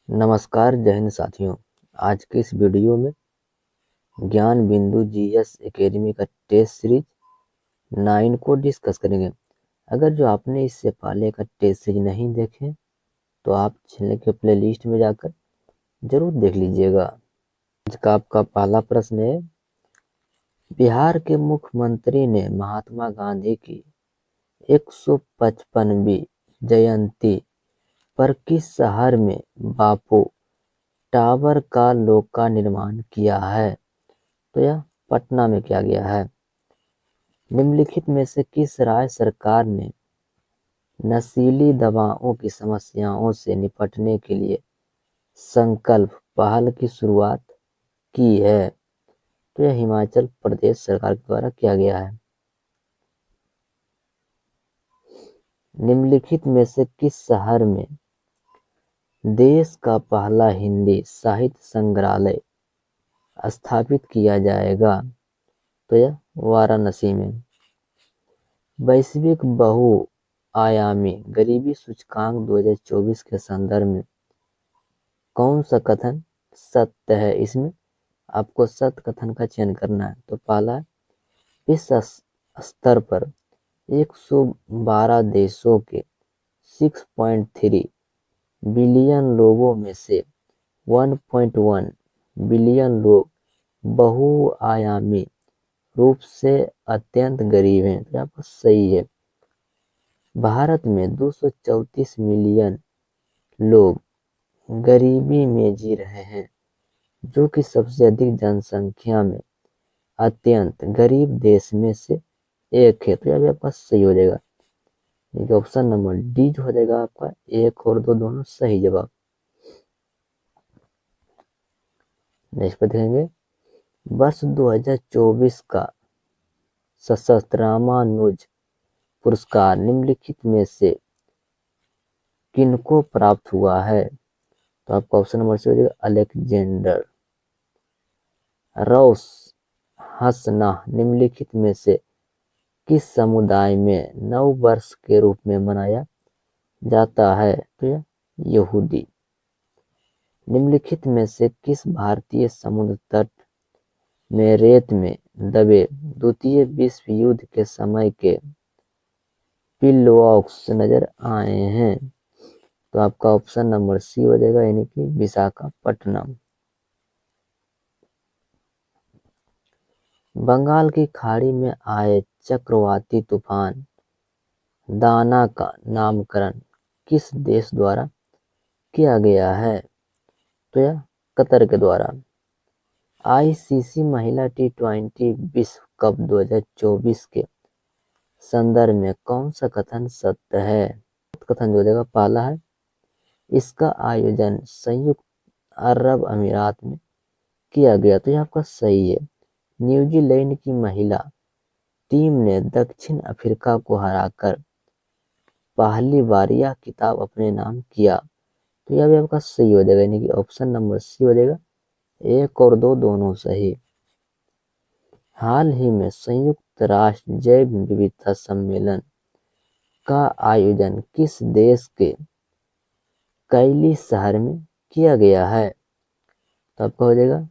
नमस्कार जय हिंद साथियों। आज के इस वीडियो में ज्ञान बिंदु जीएस एकेडमी का टेस्ट सीरीज 9 को डिस्कस करेंगे। अगर जो आपने इससे पहले का टेस्ट सीरीज नहीं देखे तो आप चैनल के प्लेलिस्ट में जाकर जरूर देख लीजिएगा। आज का आपका पहला प्रश्न है, बिहार के मुख्यमंत्री ने महात्मा गांधी की 155वीं जयंती पर किस शहर में बापू टावर का लोका निर्माण किया है? तो यह पटना में किया गया है। निम्नलिखित में से किस राज्य सरकार ने नशीली दवाओं की समस्याओं से निपटने के लिए संकल्प पहल की शुरुआत की है? तो यह हिमाचल प्रदेश सरकार के द्वारा किया गया है। निम्नलिखित में से किस शहर में देश का पहला हिंदी साहित्य संग्रहालय स्थापित किया जाएगा? तो यह वाराणसी में। वैश्विक बहुआयामी गरीबी सूचकांक 2024 के संदर्भ में कौन सा कथन सत्य है? इसमें आपको सत्य कथन का चयन करना है। तो पहला, विश्व स्तर पर 112 देशों के 6.3 बिलियन लोगों में से 1.1 बिलियन लोग बहुआयामी रूप से अत्यंत गरीब हैं। तो यहाँ पर सही है। भारत में 234 मिलियन लोग गरीबी में जी रहे हैं, जो कि सबसे अधिक जनसंख्या में अत्यंत गरीब देश में से एक है। तो यह भी आपका सही हो जाएगा। ऑप्शन नंबर डी जो हो जाएगा आपका 1 और 2 दोनों सही जवाब। नेक्स्ट पर देखेंगे, वर्ष 2024 का सशस्त्र रामानुज पुरस्कार निम्नलिखित में से किनको प्राप्त हुआ है? तो आपका ऑप्शन नंबर सी हो जाएगा अलेक्जेंडर रॉस हसनाह निम्नलिखित में से किस समुदाय में नव वर्ष के रूप में मनाया जाता है? तो यह यहूदी। निम्नलिखित में से किस भारतीय समुद्र तट में रेत में दबे द्वितीय विश्व युद्ध के समय के पिलवॉक्स नजर आए हैं? तो आपका ऑप्शन नंबर सी हो जाएगा, यानी कि विशाखापट्टनम। बंगाल की खाड़ी में आए चक्रवाती तूफान दाना का नामकरण किस देश द्वारा किया गया है? तो यह कतर के द्वारा। आईसीसी महिला टी20 विश्व कप 2024 के संदर्भ में कौन सा कथन सत्य है? कथन जो देगा पहला है, इसका आयोजन संयुक्त अरब अमीरात में किया गया। तो यह आपका सही है। न्यूजीलैंड की महिला टीम ने दक्षिण अफ्रीका को हराकर पहली बार यह खिताब अपने नाम किया। तो यह भी आपका सही हो जाएगा, यानी कि ऑप्शन नंबर सी हो जाएगा। 1 और 2 दोनों सही। हाल ही में संयुक्त राष्ट्र जैव विविधता सम्मेलन का आयोजन किस देश के कैली शहर में किया गया है? तो आपका हो जाएगा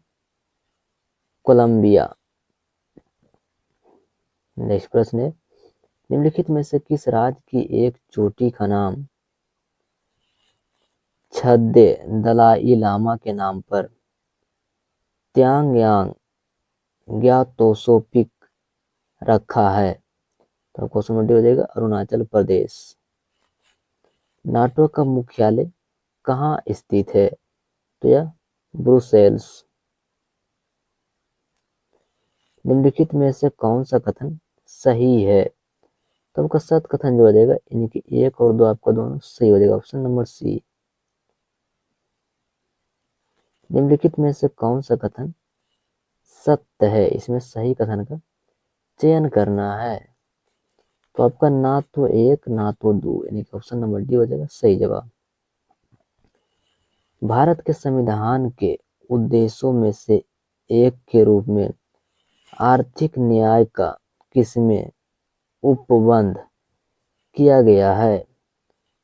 कोलंबिया। नेक्स्ट प्रश्न है, निम्नलिखित में से किस राज्य की एक चोटी का नाम छद्म दलाई लामा के नाम पर त्यांगयांग ग्यातोसो पीक रखा है? तो क्वेश्चन नंबर डी हो जाएगा अरुणाचल प्रदेश। नाटो का मुख्यालय कहाँ स्थित है? तो यह ब्रुसेल्स। निम्नलिखित में से कौन सा कथन सही है? तो आपका सत्य कथन जो हो जाएगा, यानी कि 1 और 2 आपका दोनों सही हो जाएगा, ऑप्शन नंबर सी। निम्नलिखित में से कौन सा कथन सत्य है? इसमें सही कथन का चयन करना है। तो आपका ना तो 1 ना तो 2, यानी कि ऑप्शन नंबर डी हो जाएगा सही जवाब। भारत के संविधान के उद्देश्यों में से एक के रूप में आर्थिक न्याय का किसमें उपबंध किया गया है?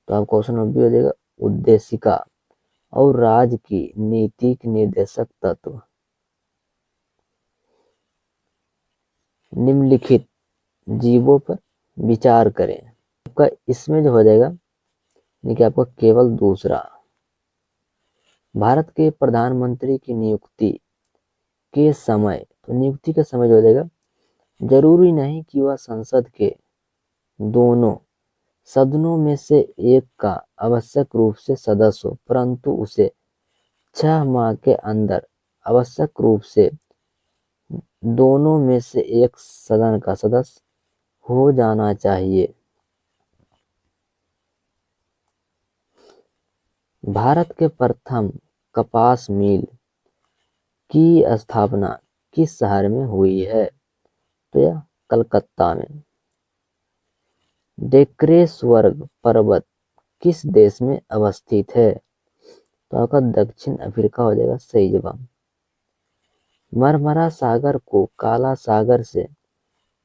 तो आपका ऑप्शन नंबर बी हो जाएगा उद्देशिका और राज्य की नीतिक निर्देशक तत्व। निम्नलिखित जीवों पर विचार करें। आपका इसमें जो हो जाएगा यानी कि आपका केवल दूसरा, भारत के प्रधानमंत्री की नियुक्ति के समय, तो नियुक्ति के समय जो हो जाएगा, जरूरी नहीं कि वह संसद के दोनों सदनों में से एक का आवश्यक रूप से सदस्य हो, परंतु उसे 6 माह के अंदर आवश्यक रूप से दोनों में से एक सदन का सदस्य हो जाना चाहिए। भारत के प्रथम कपास मिल की स्थापना किस शहर में हुई है? तो यह कलकत्ता में। डेक्रेसवर्ग पर्वत किस देश में अवस्थित है? तो आपका दक्षिण अफ्रीका हो जाएगा सही जवाब। मरमरा सागर को काला सागर से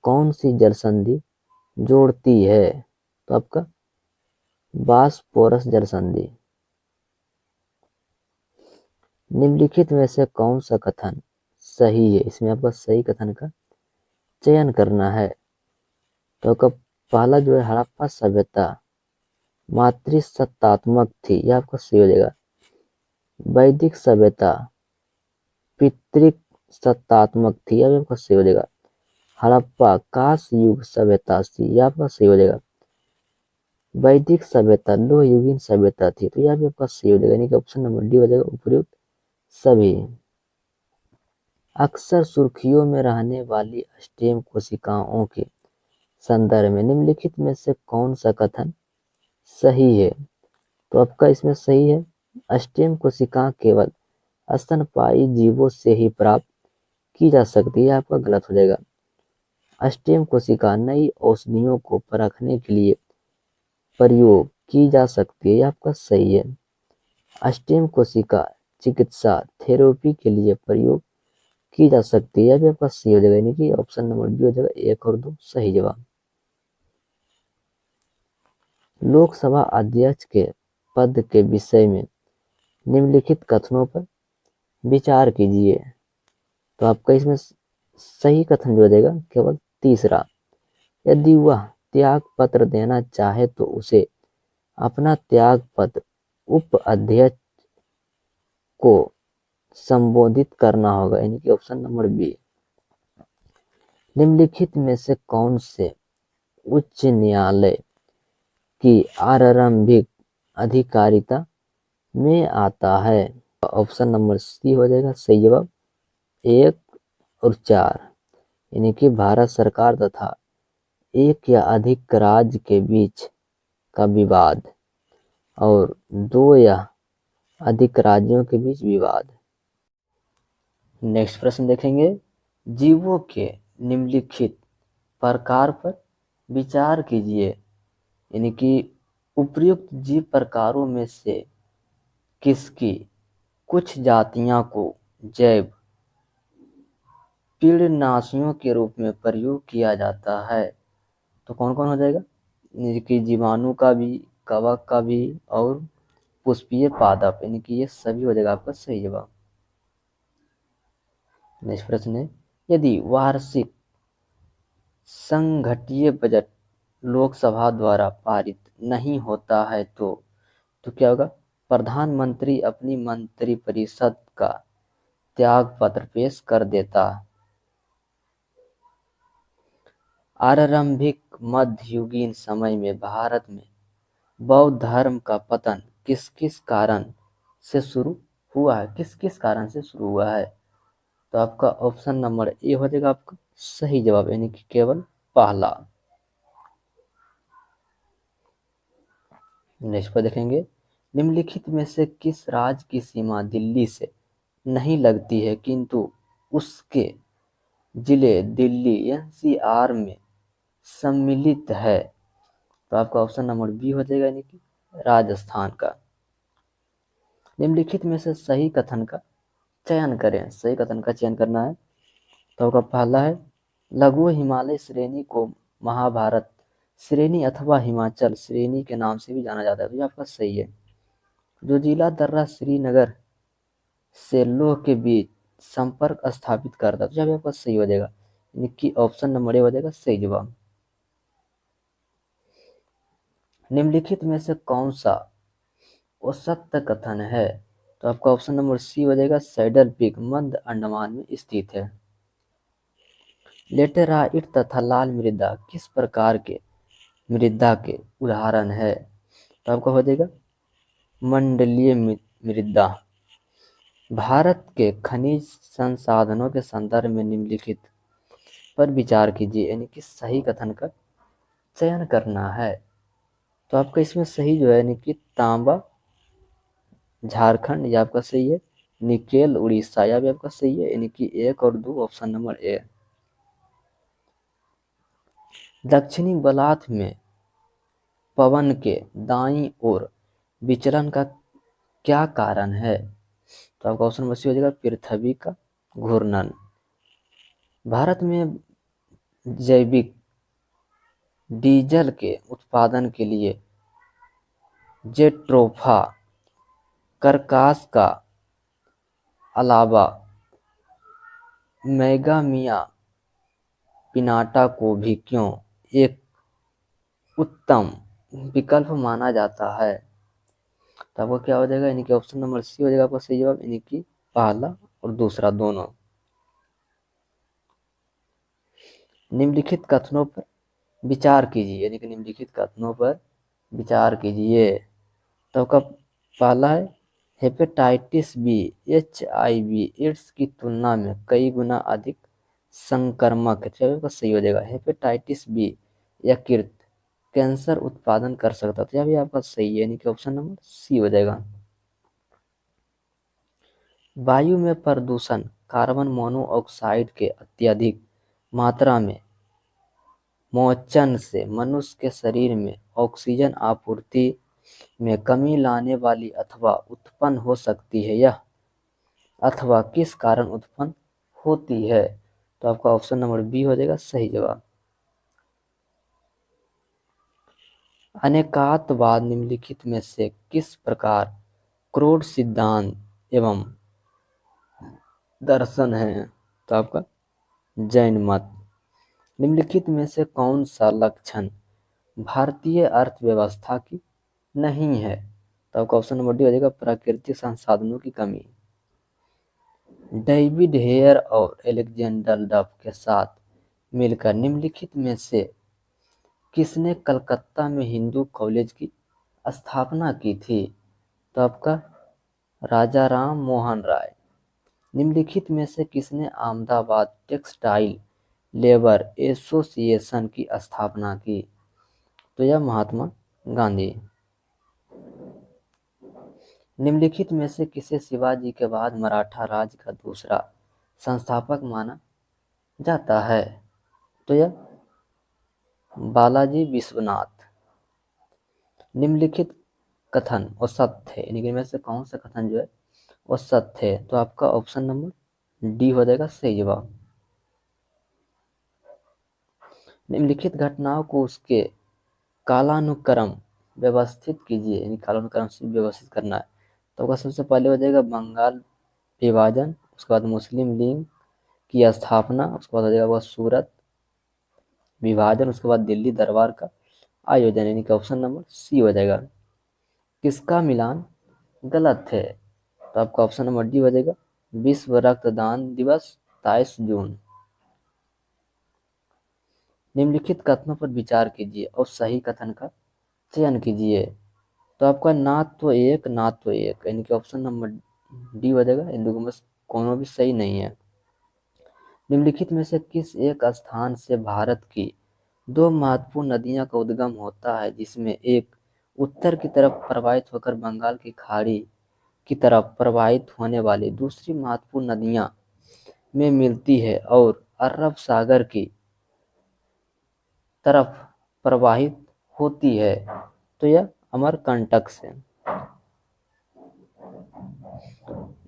कौन सी जल संधि जोड़ती है? तो आपका बॉस्फोरस जल संधि। निम्नलिखित में से कौन सा कथन सही है? इसमें आपका सही कथन का चयन करना है। तो आपका पहला जो है, हड़प्पा सभ्यता मातृसत्तात्मक थी, यह आपका सही हो जाएगा। वैदिक सभ्यता पितृ सत्तात्मक थी, यह आपका सही हो जाएगा। हड़प्पा कांस्य युग सभ्यता थी, यह आपका सही हो जाएगा। वैदिक सभ्यता लोहयुगीन सभ्यता थी, तो यह भी आपका सही हो जाएगा, यानी कि ऑप्शन नंबर डी हो जाएगा उपयुक्त सभी। अक्सर सुर्खियों में रहने वाली स्टेम कोशिकाओं के संदर्भ में निम्नलिखित में से कौन सा कथन सही है? तो आपका इसमें सही है, स्टेम कोशिका केवल स्तनपायी जीवों से ही प्राप्त की जा सकती है, आपका गलत हो जाएगा। स्टेम कोशिका नई औषधियों को परखने के लिए प्रयोग की जा सकती है, यह आपका सही है। स्टेम कोशिका चिकित्सा थेरेपी के लिए प्रयोग की जा सकती है, यह भी आपका सही हो जाएगा, यानी कि ऑप्शन नंबर बी हो जाएगा, 1 और 2 सही जवाब। लोकसभा अध्यक्ष के पद के विषय में निम्नलिखित कथनों पर विचार कीजिए। तो आपका इसमें सही कथन जो हो जाएगा केवल तीसरा, यदि वह त्याग पत्र देना चाहे तो उसे अपना त्याग पत्र उप अध्यक्ष को संबोधित करना होगा, यानी कि ऑप्शन नंबर बी। निम्नलिखित में से कौन से उच्च न्यायालय की आरंभिक अधिकारिता में आता है? ऑप्शन नंबर सी हो जाएगा सही जवाब, 1 और 4, यानी कि भारत सरकार तथा एक या अधिक राज्य के बीच का विवाद और 2 या अधिक राज्यों के बीच विवाद। नेक्स्ट प्रश्न देखेंगे, जीवों के निम्नलिखित प्रकार पर विचार कीजिए, यानी कि उपर्युक्त जीव प्रकारों में से किसकी कुछ जातियों को जैव कीड़नाशियों के रूप में प्रयोग किया जाता है? तो कौन कौन हो जाएगा, यानी कि जीवाणु का भी, कवक का भी और पुष्पीय पादप, यानी कि ये सभी हो जाएगा आपका सही जवाब। नेक्स्ट प्रश्न है, यदि वार्षिक संघीय बजट लोकसभा द्वारा पारित नहीं होता है तो क्या होगा, प्रधानमंत्री अपनी मंत्रिपरिषद का त्याग पत्र पेश कर देता। आरंभिक मध्ययुगीन समय में भारत में बौद्ध धर्म का पतन किस किस कारण से शुरू हुआ है? किस किस कारण से शुरू हुआ है? तो आपका ऑप्शन नंबर ए हो जाएगा आपका सही जवाब, यानी कि केवल पहला। नेक्स्ट पर देखेंगे, निम्नलिखित में से किस राज्य की सीमा दिल्ली से नहीं लगती है किंतु उसके जिले दिल्ली एनसीआर में सम्मिलित है? तो आपका ऑप्शन नंबर बी हो जाएगा, यानी कि राजस्थान का। निम्नलिखित में से सही कथन का चयन करें, सही कथन का चयन करना है। तो आपका पहला है, लघु हिमालय श्रेणी को महाभारत श्रेणी अथवा हिमाचल श्रेणी के नाम से भी जाना जाता है, तो ये आपका सही है। जो जिला दर्रा श्रीनगर से लोह के बीच संपर्क स्थापित करता है। तो यहाँ पे आपका सही हो जाएगा, यानी कि ऑप्शन नंबर ए हो जाएगा सही जवाब। निम्नलिखित में से कौन सा असत्य कथन है? तो आपका ऑप्शन नंबर सी हो जाएगा, सैडल पीक मध्य अंडमान में स्थित है। लेटेराइट तथा लाल मृदा किस प्रकार के मृदा के उदाहरण है? तो आपका हो जाएगा मंडलीय मृदा। भारत के खनिज संसाधनों के संदर्भ में निम्नलिखित पर विचार कीजिए, यानी कि सही कथन का चयन करना है। तो आपका इसमें सही जो है, यानी कि तांबा झारखंड, ये आपका सही है। निकेल उड़ीसा, यह भी आपका सही है, यानी कि 1 और 2 ऑप्शन नंबर ए। दक्षिणी बलात में पवन के दाईं ओर विचलन का क्या कारण है? तो आपका ऑप्शन नंबर सी हो जाएगा, पृथ्वी का घूर्णन। भारत में जैविक डीजल के उत्पादन के लिए जेट्रोफा करकास का अलावा मैगामिया पिनाटा को भी क्यों एक उत्तम विकल्प माना जाता है? तो आपको क्या हो जाएगा, यानी कि ऑप्शन नंबर सी हो जाएगा आपका सही जवाब, यानी कि पहला और दूसरा दोनों। निम्नलिखित कथनों पर विचार कीजिए, यानी कि निम्नलिखित कथनों पर विचार कीजिए। तो आपका पहला है, हेपेटाइटिस बी HIV एड्स की तुलना में कई गुना अधिक संक्रामक है। तो आपका सही हो जाएगा, हेपेटाइटिस बी यकृत कैंसर उत्पादन कर सकता है। तो यह भी आपका सही है, यानी कि ऑप्शन नंबर सी हो जाएगा। वायु में प्रदूषण कार्बन मोनोऑक्साइड के अत्यधिक मात्रा में मोचन से मनुष्य के शरीर में ऑक्सीजन आपूर्ति में कमी लाने वाली अथवा उत्पन्न हो सकती है। यह अथवा किस कारण उत्पन्न होती है? तो आपका ऑप्शन नंबर बी हो जाएगा सही जवाब। अनेकात्ववाद निम्नलिखित में से किस प्रकार क्रोध सिद्धांत एवं दर्शन है? तो आपका जैन मत। निम्नलिखित में से कौन सा लक्षण भारतीय अर्थव्यवस्था की नहीं है? तो आपका ऑप्शन नंबर डी हो जाएगा, प्राकृतिक संसाधनों की कमी। डेविड हेयर और एलेक्जेंडर डफ के साथ मिलकर निम्नलिखित में से किसने कलकत्ता में हिंदू कॉलेज की स्थापना की थी? तो आपका राजा राम मोहन राय। निम्नलिखित में से किसने अहमदाबाद टेक्सटाइल लेबर एसोसिएशन की स्थापना की? तो यह महात्मा गांधी। निम्नलिखित में से किसे शिवाजी के बाद मराठा राज्य का दूसरा संस्थापक माना जाता है? तो यह बालाजी विश्वनाथ। निम्नलिखित कथन असत्य है, यानी कि इनमें से कौन सा कथन जो है वो सत्य है? तो आपका ऑप्शन नंबर डी हो जाएगा सही जवाब। निम्नलिखित घटनाओं को उसके कालानुक्रम व्यवस्थित कीजिए, यानी कालानुक्रम से व्यवस्थित करना है। तो आपका सबसे पहले हो जाएगा बंगाल विभाजन, उसके बाद मुस्लिम लीग की स्थापना, उसके बाद हो जाएगा सूरत विभाजन, उसके बाद दिल्ली दरबार का आयोजन, यानी कि ऑप्शन नंबर सी हो जाएगा। किसका मिलान गलत है? तो आपका ऑप्शन नंबर डी हो जाएगा, विश्व रक्तदान दिवस 23 जून। निम्नलिखित कथनों पर विचार कीजिए और सही कथन का चयन कीजिए। तो आपका ना तो एक ना तो एक, यानी कि ऑप्शन नंबर डी हो जाएगा, इन दोनों में कोनो भी सही नहीं है। निम्नलिखित में से किस एक स्थान से भारत की दो महत्वपूर्ण नदियों का उद्गम होता है, जिसमें एक उत्तर की तरफ प्रवाहित होकर बंगाल की खाड़ी की तरफ प्रवाहित होने वाली दूसरी महत्वपूर्ण नदियां में मिलती है और अरब सागर की तरफ प्रवाहित होती है? तो यह अमरकंटक से।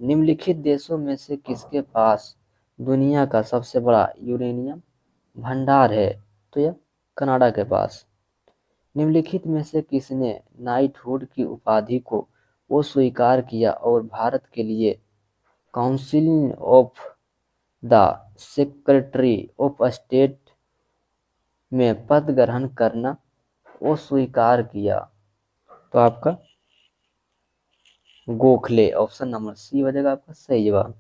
निम्नलिखित देशों में से किसके पास दुनिया का सबसे बड़ा यूरेनियम भंडार है? तो यह कनाडा के पास। निम्नलिखित में से किसने नाइटहुड की उपाधि को वो स्वीकार किया और भारत के लिए council of the secretary of state में पद ग्रहण करना वो स्वीकार किया। तो आपका गोखले, ऑप्शन नंबर सी हो जाएगा आपका सही जवाब।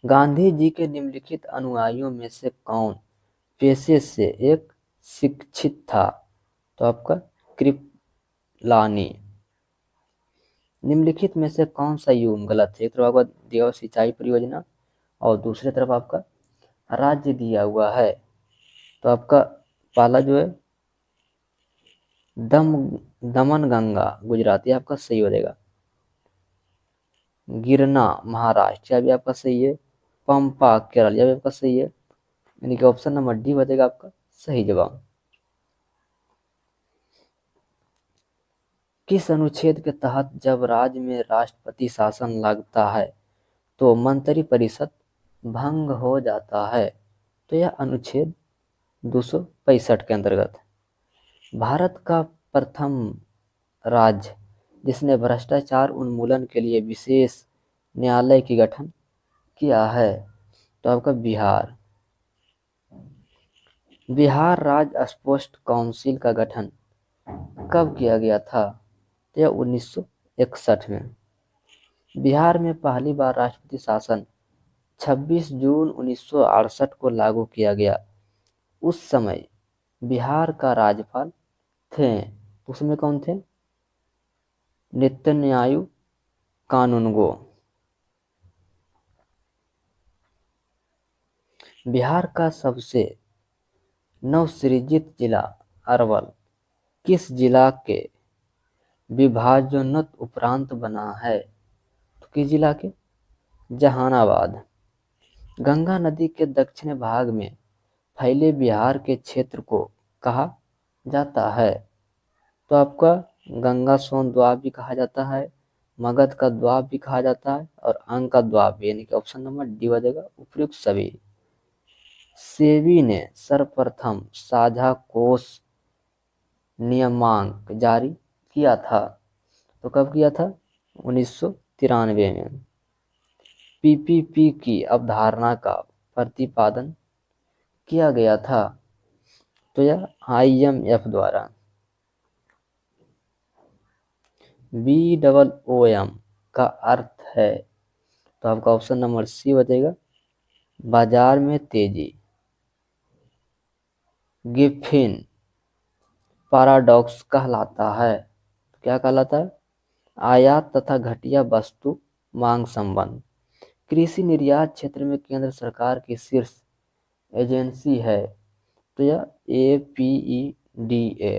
गांधी जी के निम्नलिखित अनुयायियों में से कौन पेशे से एक शिक्षित था? तो आपका कृपलानी। निम्नलिखित में से कौन सा युग्म गलत है? एक तरफ आपका दिया हुआ सिंचाई परियोजना और दूसरी तरफ आपका राज्य दिया हुआ है। तो आपका पहला जो है दमन गंगा गुजरात, ये आपका सही हो जाएगा। गिरना महाराष्ट्र, यह भी आपका सही है। पंपा केरल, यह भी आपका सही है। यानी कि ऑप्शन नंबर डी हो जाएगा आपका सही जवाब। किस अनुच्छेद के तहत जब राज्य में राष्ट्रपति शासन लगता है तो मंत्रिपरिषद भंग हो जाता है? तो यह अनुच्छेद 265 के अंतर्गत। भारत का प्रथम राज्य जिसने भ्रष्टाचार उन्मूलन के लिए विशेष न्यायालय की गठन किया है? तो आपका बिहार। बिहार राज्य स्पोर्ट्स काउंसिल का गठन कब किया गया था? तो यह 1961 में। बिहार में पहली बार राष्ट्रपति शासन 26 जून 1968 को लागू किया गया। उस समय बिहार का राज्यपाल थे, उसमें कौन थे? नित्यानयू कानूनगो। बिहार का सबसे नवसृजित जिला अरवल किस जिला के विभाजनोत उपरांत बना है? तो किस जिला के? जहानाबाद। गंगा नदी के दक्षिणी भाग में फैले बिहार के क्षेत्र को कहा जाता है? तो आपका गंगा सोन द्वीप भी कहा जाता है, मगध का द्वीप भी कहा जाता है और अंग का द्वीप, यानी कि ऑप्शन नंबर डी हो जाएगा उपयुक्त सभी। सेबी ने सर्वप्रथम साझा कोष नियमांक जारी किया था? तो कब किया था? 1993 में। पीपीपी की अवधारणा का प्रतिपादन किया गया था? तो यह IMF द्वारा। BOOM का अर्थ है? तो आपका ऑप्शन नंबर सी बचेगा बाजार में तेजी। गिब्सन पैराडॉक्स कहलाता है? क्या कहलाता है? आयात तथा घटिया वस्तु मांग संबंध। कृषि निर्यात क्षेत्र में केंद्र सरकार की शीर्ष एजेंसी है? तो यह APEDA।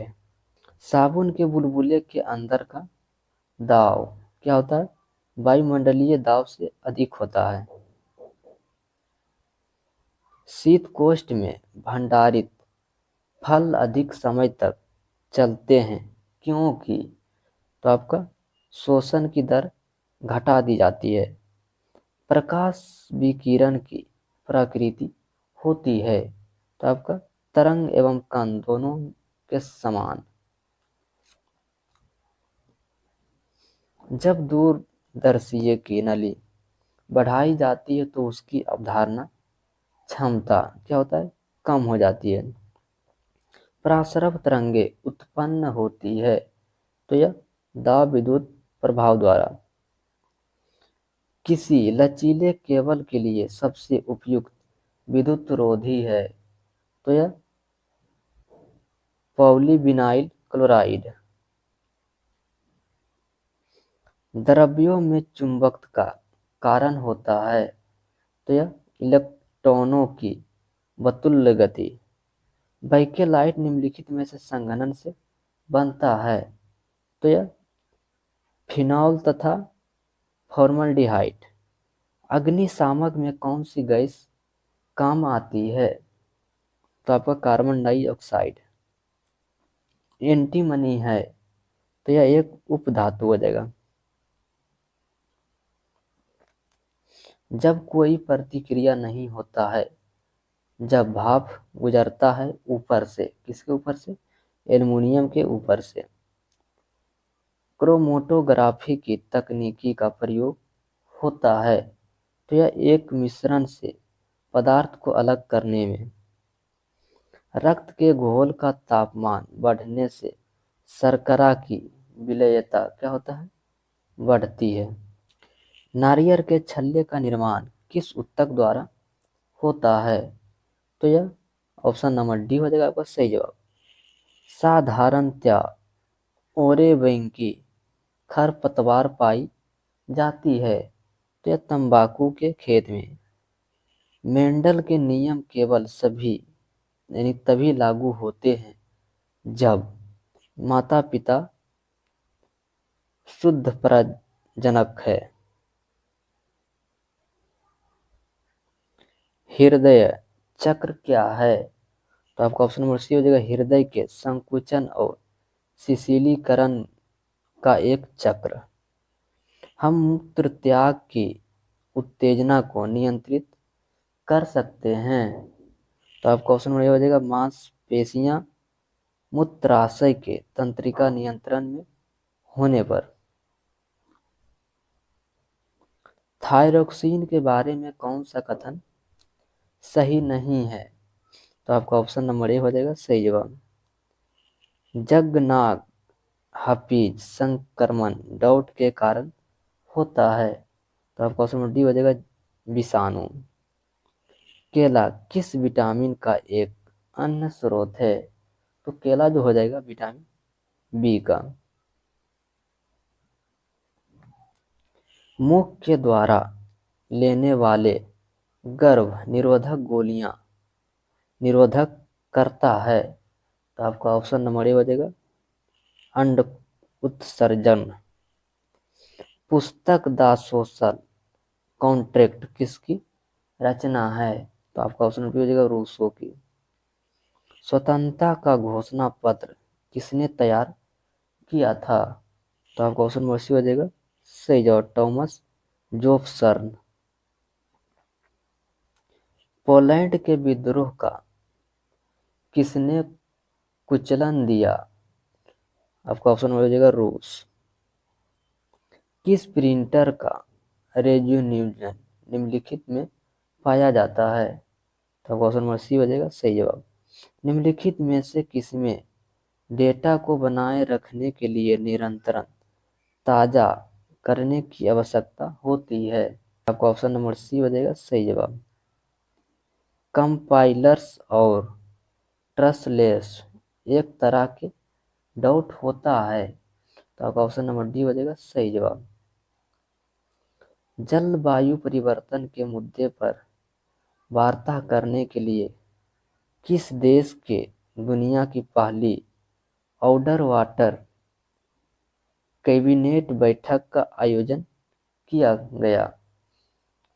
साबुन के बुलबुले के अंदर का दाब क्या होता है? वायुमंडलीय दाब से अधिक होता है। शीतकोष्ठ में भंडारित फल अधिक समय तक चलते हैं क्योंकि? तो आपका शोषण की दर घटा दी जाती है। प्रकाश विकिरण की प्रकृति होती है? तो आपका तरंग एवं कण दोनों के समान। जब दूरदर्शीय की नली बढ़ाई जाती है तो उसकी अवधारण क्षमता क्या होता है? कम हो जाती है। परासरव तरंगे उत्पन्न होती है? तो यह दाब विद्युत प्रभाव द्वारा। किसी लचीले केबल के लिए सबसे उपयुक्त विद्युत रोधी है? तो यह पॉलीविनाइल क्लोराइड। द्रव्यों में चुंबकत्व का कारण होता है? तो यह इलेक्ट्रॉनों की बतुल्य गति। बैकेलाइट निम्नलिखित में से संघनन से बनता है? तो यह फिनॉल तथा फॉर्मल्डिहाइड। अग्निशामक में कौन सी गैस काम आती है? तो आपका कार्बन डाइऑक्साइड। एंटीमनी है? तो यह एक उपधातु हो जाएगा। जब कोई प्रतिक्रिया नहीं होता है, जब भाप गुजरता है ऊपर से, किसके ऊपर से? एल्युमिनियम के ऊपर से। क्रोमेटोग्राफी की तकनीकी का प्रयोग होता है। तो यह एक मिश्रण से पदार्थ को अलग करने में। रक्त के घोल का तापमान बढ़ने से शर्करा की विलेयता क्या होता है, बढ़ती है। नारियल के छल्ले का निर्माण किस ऊतक द्वारा होता है? तो यह ऑप्शन नंबर डी हो जाएगा आपका सही जवाब। साधारणतया ओरेबैंकी खरपतवार पाई जाती है। तो यह तंबाकू के खेत में। मेंडल के नियम केवल सभी यानी तभी लागू होते हैं जब माता पिता शुद्ध प्रजनक है। हृदय चक्र क्या है? तो आपका ऑप्शन नंबर सी हो जाएगा, हृदय के संकुचन और शिथिलीकरण का एक चक्र। हम मूत्र त्याग की उत्तेजना को नियंत्रित कर सकते हैं। तो आपका ऑप्शन नंबर ए हो जाएगा, मांसपेशियां मूत्राशय के तंत्रिका नियंत्रण में होने पर। थायरोक्सिन के बारे में कौन सा कथन सही नहीं है? तो आपका ऑप्शन नंबर ए हो जाएगा सही जवाब। जगनाग हफीज संक्रमण डाउट के कारण होता है। तो आपका ऑप्शन नंबर डी हो जाएगा, विषाणु। केला किस विटामिन का एक अन्य स्रोत है? तो केला जो हो जाएगा विटामिन बी का। मुख के द्वारा लेने वाले गर्भ निरोधक गोलियां निरोधक करता है। तो आपका ऑप्शन नंबर ए हो जाएगा, अंड उत्सर्जन। पुस्तक द सोशल कॉन्ट्रैक्ट किसकी रचना है? तो आपका ऑप्शन नंबर बी हो जाएगा, रूसो की। स्वतंत्रता का घोषणा पत्र किसने तैयार किया था? तो आपका ऑप्शन नंबर सी हो जाएगा सही जवाब, थॉमस जोफसर्न। पोलैंड के विद्रोह का किसने कुचलन दिया? आपका ऑप्शन हो जाएगा रूस। किस प्रिंटर का रेजोल्यूशन निम्नलिखित में पाया जाता है? तो आपका ऑप्शन नंबर सी हो जाएगा सही जवाब। निम्नलिखित में से किसमें डेटा को बनाए रखने के लिए निरंतर ताजा करने की आवश्यकता होती है? आपका ऑप्शन नंबर सी हो जाएगा सही जवाब। कंपाइलर्स और ट्रसलेस एक तरह के डाउट होता है। तो आपका ऑप्शन नंबर डी हो जाएगा सही जवाब। जलवायु परिवर्तन के मुद्दे पर वार्ता करने के लिए किस देश के दुनिया की पहली अंडर वाटर कैबिनेट बैठक का आयोजन किया गया?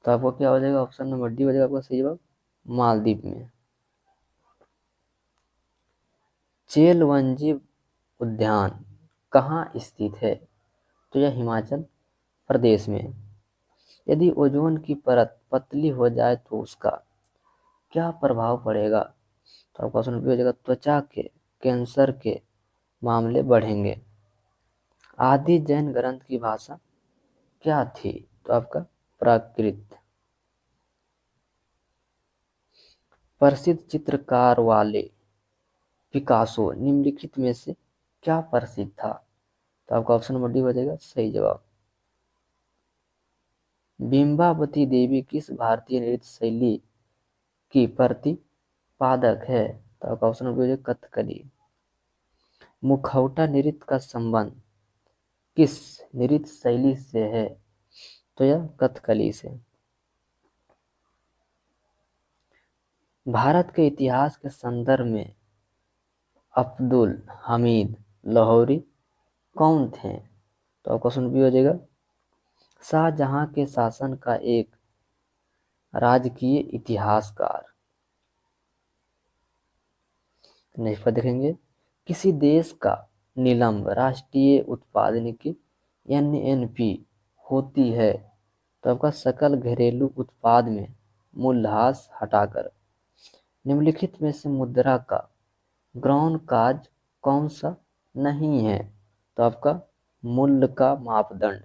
तो आपको क्या हो जाएगा, ऑप्शन नंबर डी हो जाएगा आपका सही जवाब, मालदीव में। चेल वन्यजीव उद्यान कहाँ स्थित है? तो यह हिमाचल प्रदेश में। यदि ओजोन की परत पतली हो जाए तो उसका क्या प्रभाव पड़ेगा? तो आपका ऑप्शन बी हो जाएगा, त्वचा के कैंसर के मामले बढ़ेंगे। आदि जैन ग्रंथ की भाषा क्या थी? तो आपका प्राकृत। प्रसिद्ध चित्रकार वाले पिकासो निम्नलिखित में से क्या प्रसिद्ध था? तो आपका ऑप्शन नंबर डी हो जाएगा सही जवाब। बिंबावती देवी किस भारतीय नृत्य शैली की प्रतिपादक है? तो आपका ऑप्शन नंबर डी हो जाएगा कथकली। मुखौटा नृत्य का संबंध किस नृत्य शैली से है? तो यह कथकली से। भारत के इतिहास के संदर्भ में अब्दुल हमीद लाहौरी कौन थे? तो क्वेश्चन बी हो जाएगा, शाहजहां के शासन का एक राजकीय इतिहासकार। नेक्स्ट पर देखेंगे, किसी देश का निलंब राष्ट्रीय उत्पादन की एनएनपी होती है? तो आपका सकल घरेलू उत्पाद में मूल्यह्रास हटाकर। निम्नलिखित में से मुद्रा का ग्राउंड काज कौन सा नहीं है? तो आपका मूल्य का मापदंड।